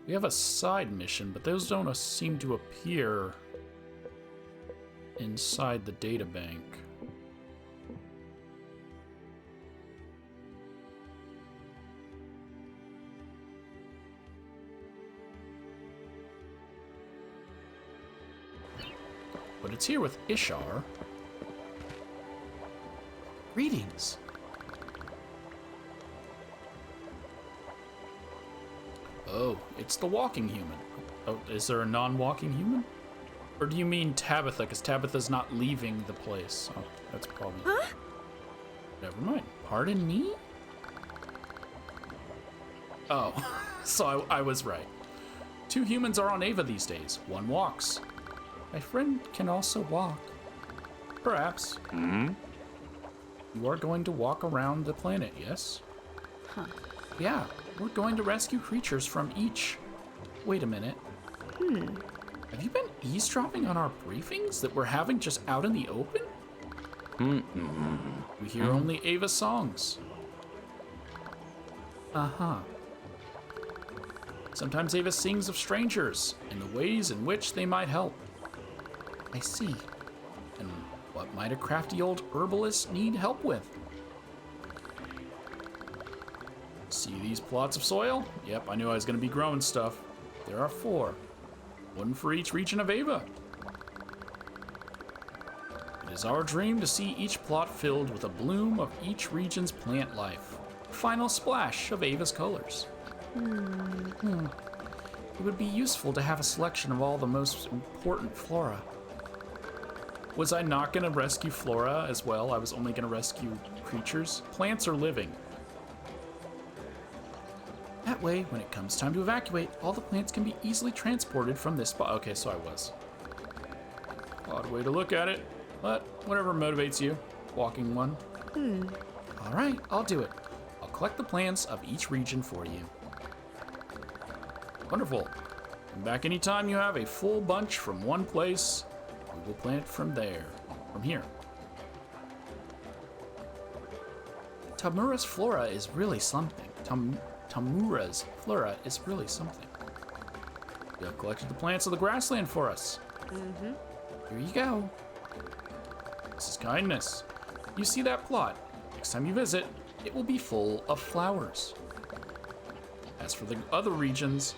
We have a side mission, but those don't seem to appear inside the databank. But it's here with Ishar. Greetings. Oh, it's the walking human. Oh, is there a non-walking human? Or do you mean Tabitha? Because Tabitha's not leaving the place. Oh, that's probably... Huh? Never mind. Pardon me? Oh, so I was right. 2 humans are on Ava these days. 1 walks. My friend can also walk. Perhaps. Hmm? You are going to walk around the planet, yes? Huh. Yeah, we're going to rescue creatures from each. Wait a minute. Have you been eavesdropping on our briefings that we're having just out in the open? We hear only Ava songs. Uh-huh. Sometimes Ava sings of strangers and the ways in which they might help. I see. And what might a crafty old herbalist need help with? See these plots of soil? Yep, I knew I was going to be growing stuff. There are 4. 1 for each region of Ava. It is our dream to see each plot filled with a bloom of each region's plant life. A final splash of Ava's colors. It would be useful to have a selection of all the most important flora. Was I not going to rescue flora as well? I was only going to rescue creatures. Plants are living. That way, when it comes time to evacuate, all the plants can be easily transported from this spot. Okay, so I was. Odd way to look at it, but whatever motivates you. Walking one. All right, I'll do it. I'll collect the plants of each region for you. Wonderful. Come back anytime you have a full bunch from one place. We will plant from there. From here. Tamura's flora is really something. Tamura's flora is really something. You have collected the plants of the grassland for us. Here you go. This is kindness. You see that plot? Next time you visit, it will be full of flowers. As for the other regions,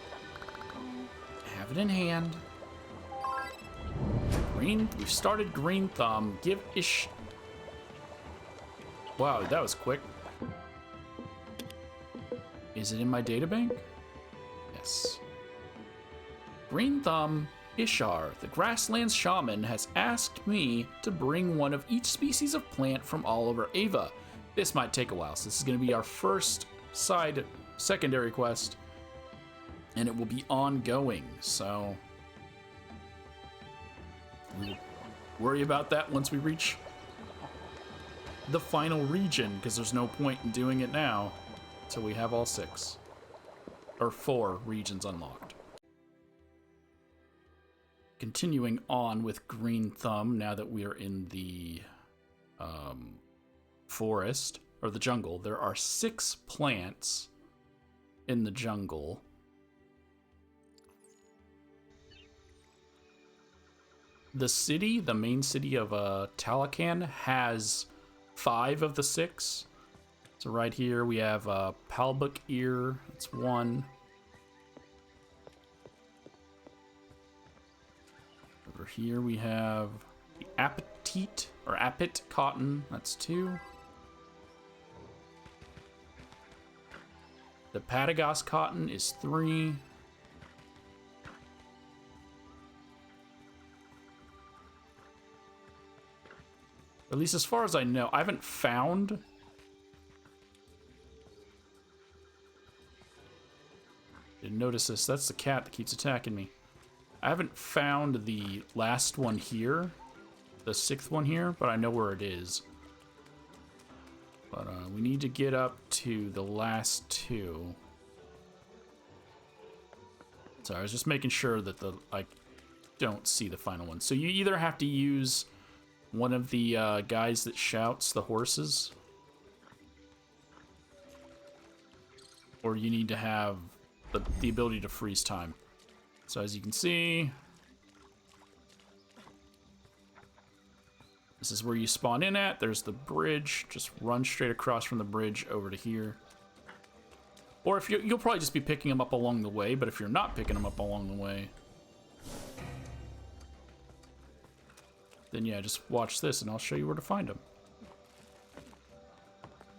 I have it in hand. We've started Green Thumb. Give ish. Wow, that was quick. Is it in my databank? Yes. Green Thumb, Ishar, the grasslands shaman, has asked me to bring one of each species of plant from all over Ava. This might take a while, so this is going to be our first secondary quest, and it will be ongoing, so we'll worry about that once we reach the final region, because there's no point in doing it now until we have all 6 or 4 regions unlocked. Continuing on with Green Thumb, now that we are in the forest, or the jungle, there are 6 plants in the jungle. The city, the main city of Talakan, has 5 of the 6. So right here we have Palbuk Ear, that's 1. Over here we have the Appetite, or Appet Cotton, that's 2. The Patagas Cotton is 3. At least as far as I know, I haven't found... Didn't notice this. That's the cat that keeps attacking me. I haven't found the last one here, the 6th one here, but I know where it is. But we need to get up to the last 2. So I was just making sure that I don't see the final one. So you either have to use one of the guys that shouts, the horses, or you need to have the ability to freeze time. So as you can see, this is where you spawn in at. There's the bridge. Just run straight across from the bridge over to here. Or if you'll probably just be picking them up along the way, but if you're not picking them up along the way, then yeah, just watch this and I'll show you where to find them.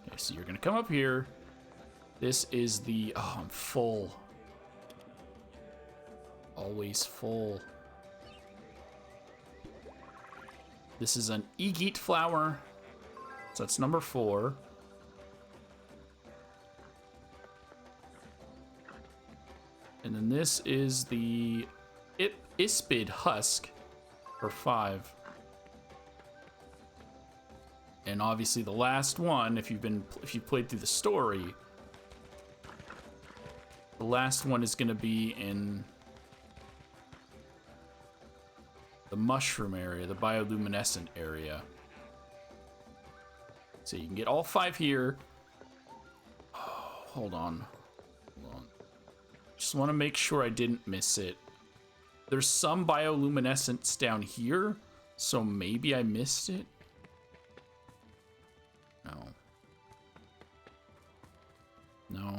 Okay, so you're gonna come up here. This is the, oh, I'm full. Always full. This is an Egeet flower. So that's number 4. And then this is the Ispid husk for 5. And obviously the last one, if you've played through the story, the last one is going to be in the mushroom area, the bioluminescent area. So you can get all 5 here. Oh, hold on. Just want to make sure I didn't miss it. There's some bioluminescence down here, so maybe I missed it. No. No.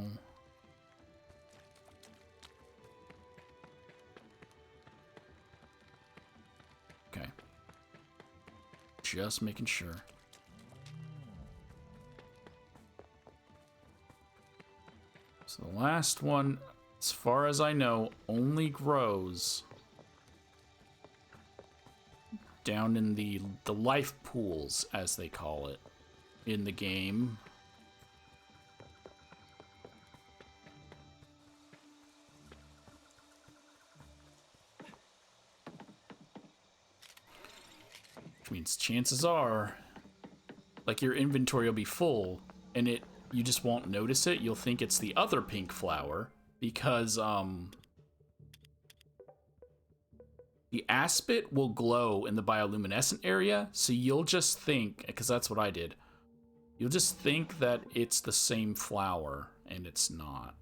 Okay. Just making sure. So the last one, as far as I know, only grows down in the life pools, as they call it, in the game. Which means chances are, like, your inventory will be full, and you just won't notice it. You'll think it's the other pink flower, because the aspit will glow in the bioluminescent area, so you'll just think, because that's what I did, you'll just think that it's the same flower, and it's not.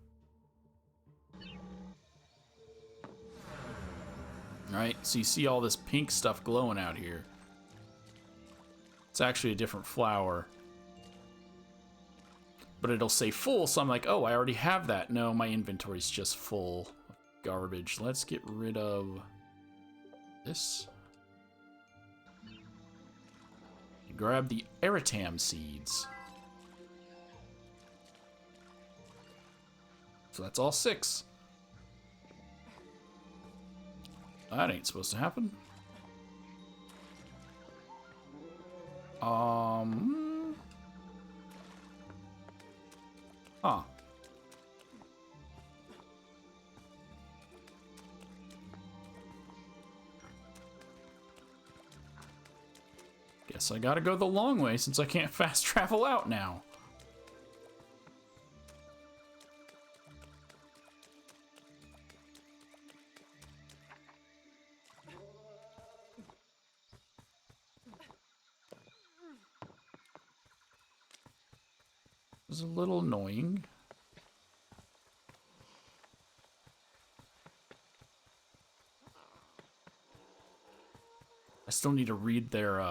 Alright, so you see all this pink stuff glowing out here. It's actually a different flower. But it'll say full, so I'm like, oh, I already have that. No, my inventory's just full of garbage. Let's get rid of this. Grab the Eritam seeds. So that's all 6. That ain't supposed to happen. Huh. Guess I gotta go the long way since I can't fast travel out now. It's a little annoying. I still need to read their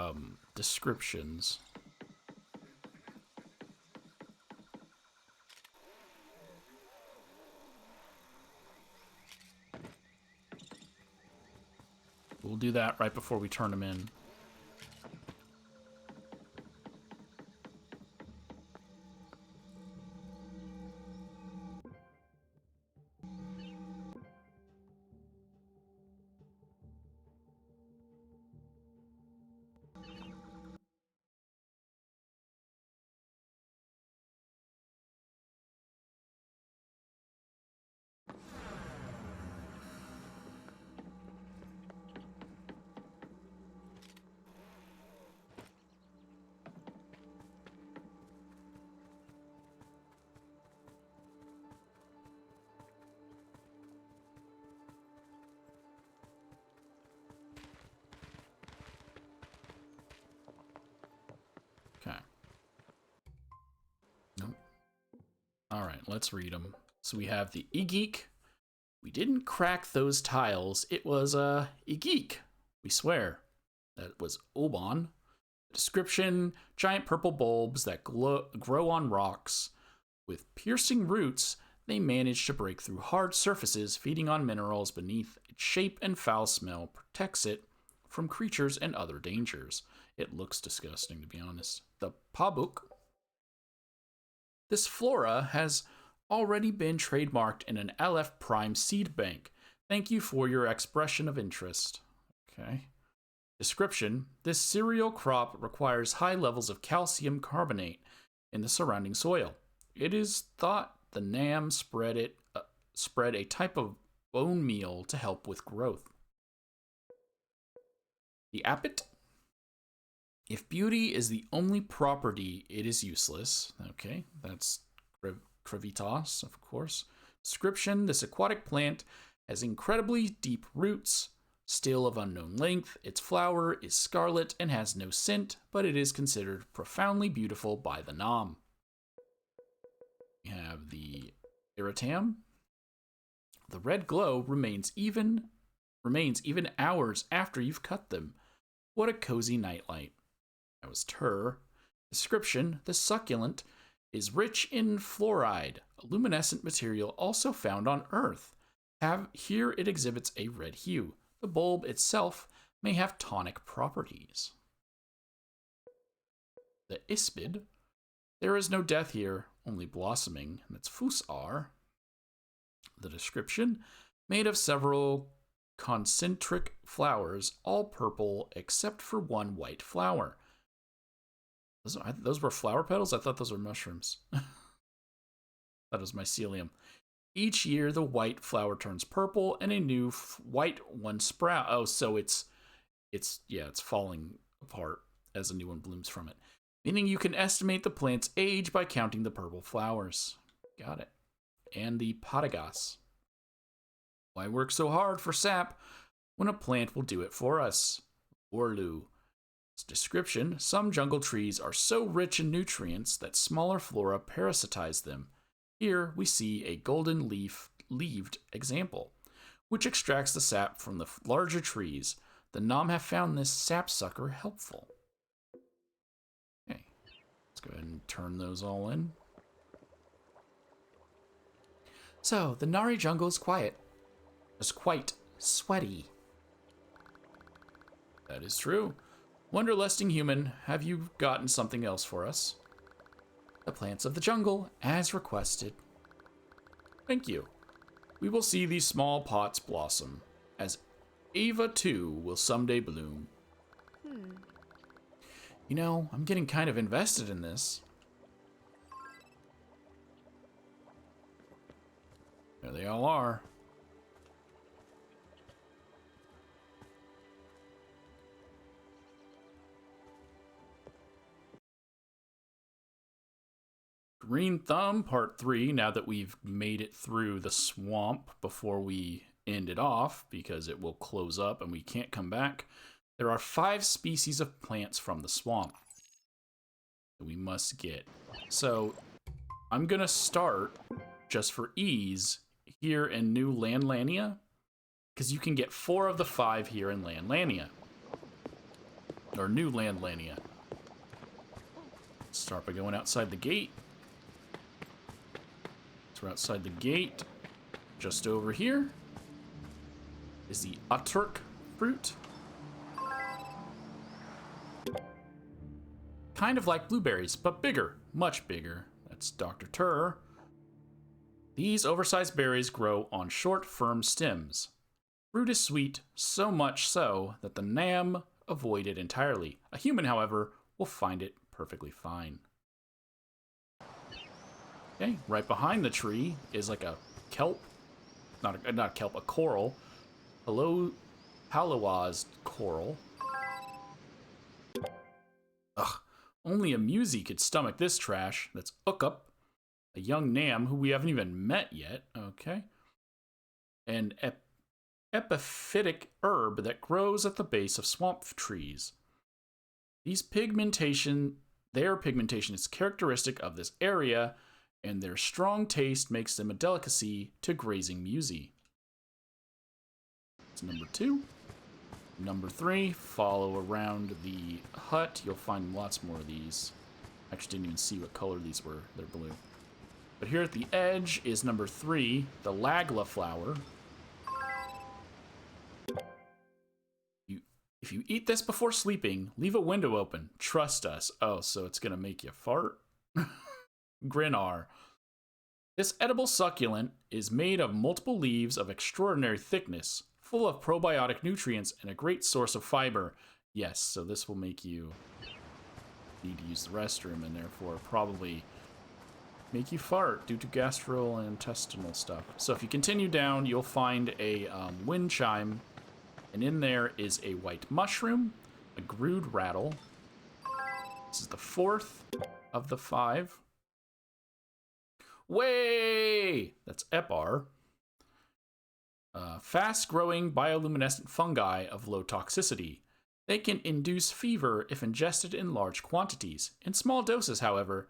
descriptions. We'll do that right before we turn them in. Okay. Nope. All right, let's read them. So we have the e-geek. We didn't crack those tiles. It was e-geek. We swear. That was Oban. Description: giant purple bulbs that grow on rocks. With piercing roots, they manage to break through hard surfaces, feeding on minerals beneath. Its shape and foul smell protects it from creatures and other dangers. It looks disgusting, to be honest. The pabuk. This flora has already been trademarked in an LF Prime seed bank. Thank you for your expression of interest. Okay. Description: this cereal crop requires high levels of calcium carbonate in the surrounding soil. It is thought the Nam spread a type of bone meal to help with growth. The apit. If beauty is the only property, it is useless. Okay, that's Crevitas, of course. Description: this aquatic plant has incredibly deep roots, still of unknown length. Its flower is scarlet and has no scent, but it is considered profoundly beautiful by the Nam. We have the Iratam. The red glow remains even hours after you've cut them. What a cozy nightlight. That was Tur. Description: the succulent is rich in fluoride, a luminescent material also found on Earth. Here it exhibits a red hue. The bulb itself may have tonic properties. The Ispid. There is no death here, only blossoming, and that's Fusar. The description: made of several concentric flowers, all purple except for one white flower. Those were flower petals? I thought those were mushrooms. That was mycelium. Each year, the white flower turns purple, and a new white one sprout. Oh, so it's falling apart as a new one blooms from it. Meaning you can estimate the plant's age by counting the purple flowers. Got it. And the Patagas. Why work so hard for sap when a plant will do it for us? Orlu. Description: some jungle trees are so rich in nutrients that smaller flora parasitize them. Here we see a golden leaved example, which extracts the sap from the larger trees. The Nam have found this sapsucker helpful. Okay, let's go ahead and turn those all in. So, the Nari jungle is quiet. It's quite sweaty. That is true. Wanderlusting human, have you gotten something else for us? The plants of the jungle, as requested. Thank you. We will see these small pots blossom, as Ava too will someday bloom. You know, I'm getting kind of invested in this. There they all are. Green Thumb Part 3, now that we've made it through the swamp before we end it off, because it will close up and we can't come back. There are 5 species of plants from the swamp that we must get. So I'm going to start, just for ease, here in New Landlania, because you can get 4 of the 5 here in Landlania. Or New Landlania. Start by going outside the gate. So we're outside the gate. Just over here is the Aturk fruit. Kind of like blueberries, but bigger. Much bigger. That's Dr. Tur. These oversized berries grow on short, firm stems. Fruit is sweet, so much so that the Nam avoid it entirely. A human, however, will find it perfectly fine. Okay, right behind the tree is like a kelp, not a kelp, a coral. Hello, Palawaz coral. Ugh, only a Musi could stomach this trash. That's Ukup, a young Nam who we haven't even met yet. Okay, an epiphytic herb that grows at the base of swamp trees. Their pigmentation is characteristic of this area and their strong taste makes them a delicacy to grazing musi. That's number 2. Number 3, follow around the hut. You'll find lots more of these. Actually, didn't even see what color these were. They're blue. But here at the edge is number 3, the lagla flower. If you eat this before sleeping, leave a window open. Trust us. Oh, so it's gonna make you fart? Grinnar. This edible succulent is made of multiple leaves of extraordinary thickness, full of probiotic nutrients and a great source of fiber. Yes, so this will make you need to use the restroom and therefore probably make you fart due to gastrointestinal stuff. So if you continue down, you'll find a wind chime, and in there is a white mushroom, a grude rattle. This is the 4th of the 5. Way! That's Epar. Fast-growing bioluminescent fungi of low toxicity. They can induce fever if ingested in large quantities. In small doses, however,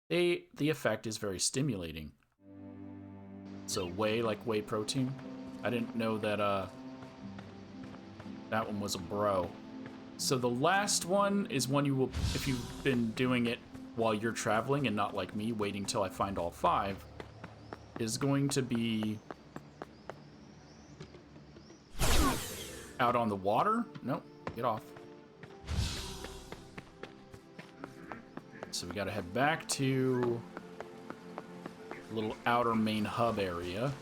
the effect is very stimulating. So whey, like whey protein? I didn't know that that one was a bro. So the last one is one you will, if you've been doing it while you're traveling and not like me, waiting till I find all 5, is going to be out on the water. Nope, get off. So we gotta head back to a little outer main hub area.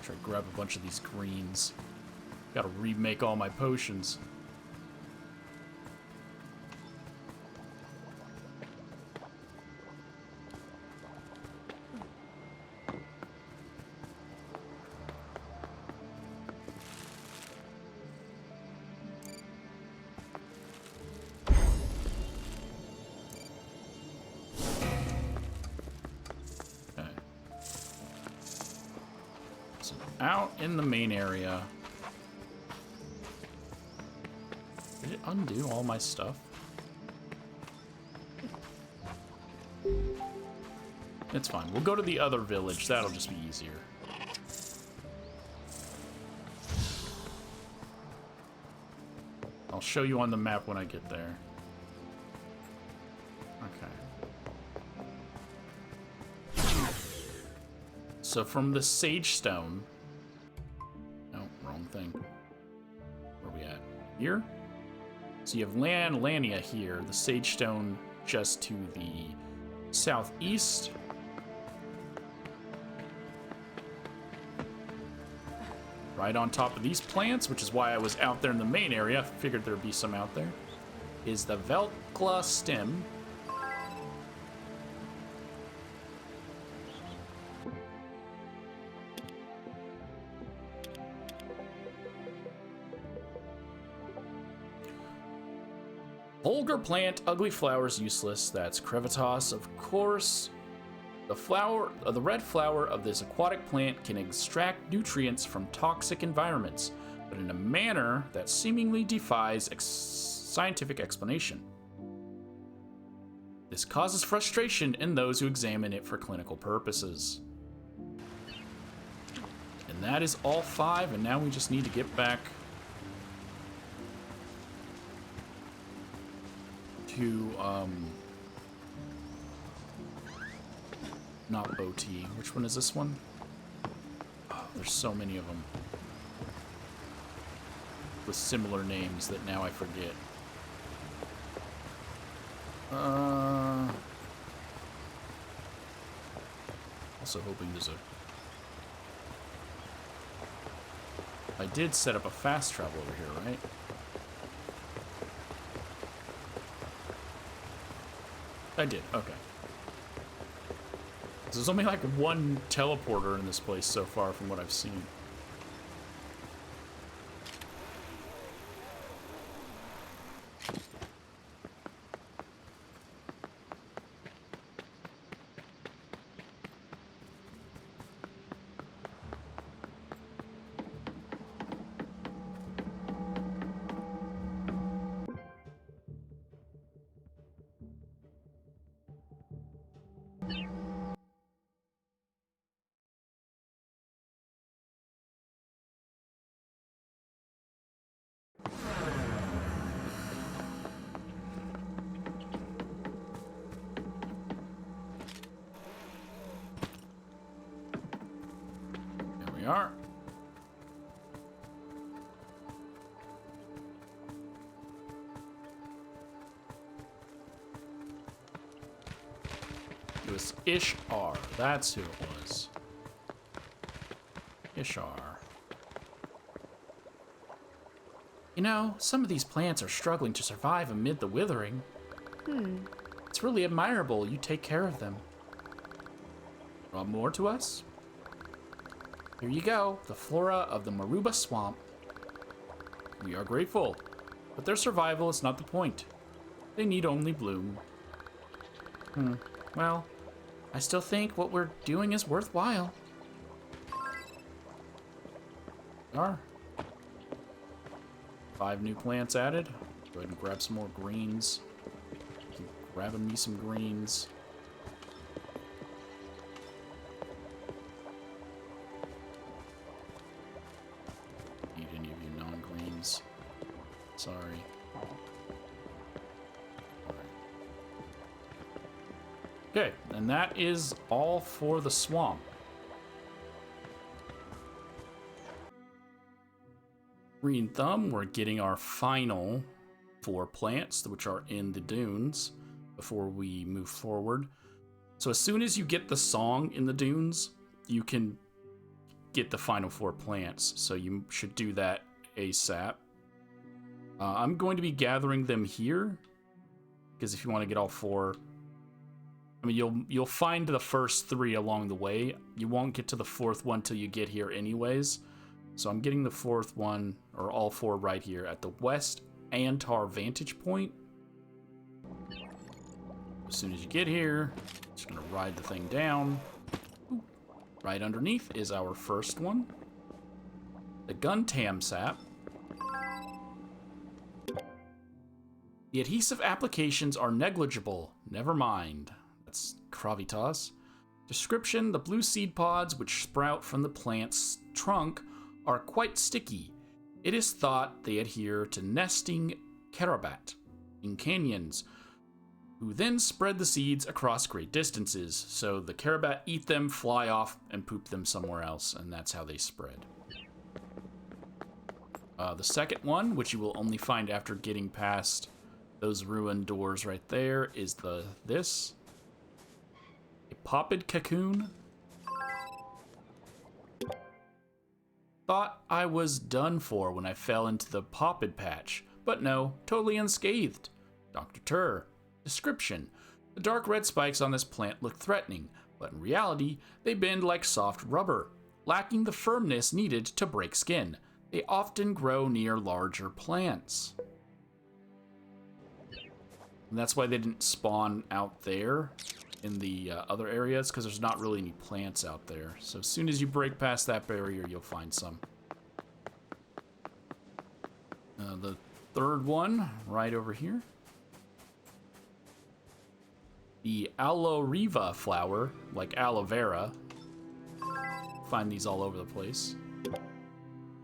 Try to grab a bunch of these greens. Gotta remake all my potions. Out in the main area. Did it undo all my stuff? It's fine. We'll go to the other village. That'll just be easier. I'll show you on the map when I get there. Okay. So from the Sage Stone... No, wrong thing. Where are we at? Here? So you have Lania here, the Sage Stone just to the southeast. Right on top of these plants, which is why I was out there in the main area. I figured there'd be some out there. Is the Velkla stem. Vulgar plant, ugly flowers useless. That's Crevitas, of course. The red flower of this aquatic plant can extract nutrients from toxic environments, but in a manner that seemingly defies scientific explanation. This causes frustration in those who examine it for clinical purposes. And that is all 5, and now we just need to get back to, not Boti. Which one is this one? Oh, there's so many of them. With similar names that now I forget. Also hoping there's a... I did set up a fast travel over here, right? I did, okay. There's only like one teleporter in this place so far from what I've seen. we are. It was Ishar. That's who it was. Ishar. You know, some of these plants are struggling to survive amid the withering. It's really admirable you take care of them. Want more to us? Here you go, the flora of the Maruba Swamp. We are grateful, but their survival is not the point. They need only bloom. Well, I still think what we're doing is worthwhile. Are 5 new plants added. Go ahead and grab some more greens. Keep grabbing me some greens. Need any of you non-greens? Sorry. Okay, and that is all for the swamp. Green thumb, we're getting our final 4 plants, which are in the dunes, before we move forward. So as soon as you get the song in the dunes, you can get the final 4 plants. So you should do that ASAP. I'm going to be gathering them here, because if you want to get all 4, I mean, you'll find the first 3 along the way. You won't get to the 4th one till you get here anyways. So I'm getting the 4th one, or all 4 right here at the West Antar vantage point. As soon as you get here, just gonna ride the thing down. Ooh. Right underneath is our first one. The Guntam sap. The adhesive applications are negligible. Never mind. That's gravitas. Description: the blue seed pods which sprout from the plant's trunk are quite sticky. It is thought they adhere to nesting karabat in canyons, who then spread the seeds across great distances. So the karabat eat them, fly off, and poop them somewhere else, and that's how they spread. The second one, which you will only find after getting past those ruined doors right there, is this. A popped cocoon. Thought I was done for when I fell into the popped patch, but no, totally unscathed. Dr. Tur. Description: the dark red spikes on this plant look threatening, but in reality, they bend like soft rubber, lacking the firmness needed to break skin. They often grow near larger plants. And that's why they didn't spawn out there in the other areas, because there's not really any plants out there. So as soon as you break past that barrier, you'll find some. The third one, right over here. The aloe riva flower, like aloe vera. Find these all over the place.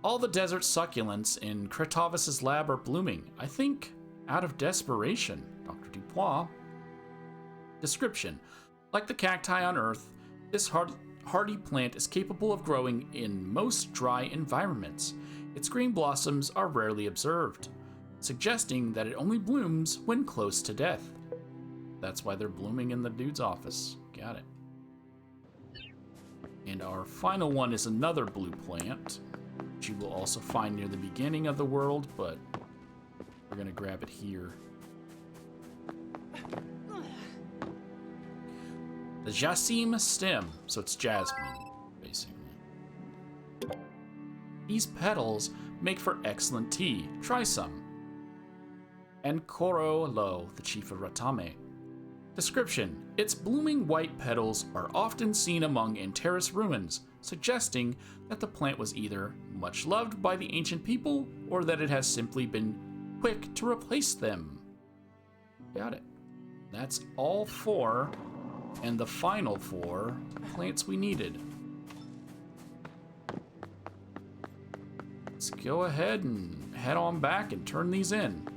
All the desert succulents in Kretovis's lab are blooming. I think out of desperation. Dr. Dupois. Description: like the cacti on Earth, this hardy plant is capable of growing in most dry environments. Its green blossoms are rarely observed, suggesting that it only blooms when close to death. That's why they're blooming in the dude's office. Got it. And our final one is another blue plant, which you will also find near the beginning of the world, but we're going to grab it here. The Jasmine stem, so it's jasmine, basically. These petals make for excellent tea. Try some. And hon'lo, the chief of Ratame. Description: its blooming white petals are often seen among Antares ruins, suggesting that the plant was either much loved by the ancient people or that it has simply been quick to replace them. Got it. That's all 4. And the final 4 plants we needed. Let's go ahead and head on back and turn these in.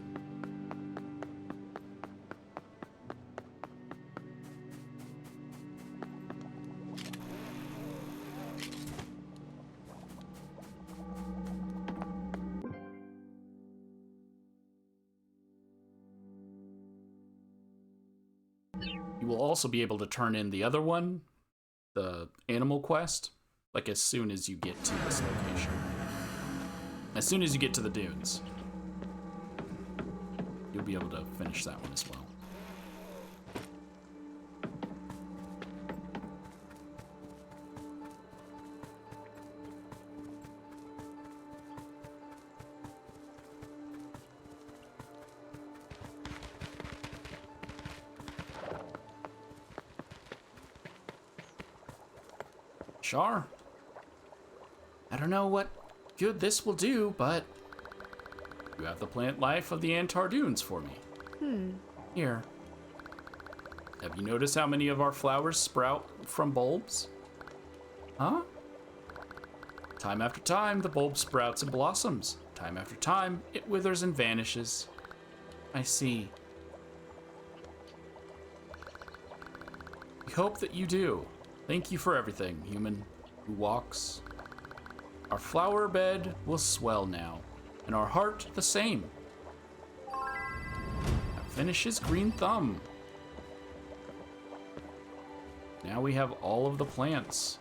You will also be able to turn in the other one, the animal quest, like as soon as you get to this location. As soon as you get to the dunes, you'll be able to finish that one as well. Sure. I don't know what good this will do, but you have the plant life of the Antar Dunes for me. Here. Have you noticed how many of our flowers sprout from bulbs? Huh? Time after time, the bulb sprouts and blossoms. Time after time, it withers and vanishes. I see. We hope that you do. Thank you for everything, human who walks. Our flower bed will swell now, and our heart the same. That finishes Green Thumb. Now we have all of the plants.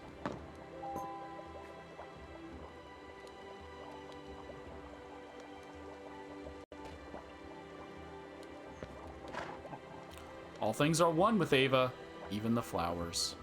All things are one with Ava, even the flowers.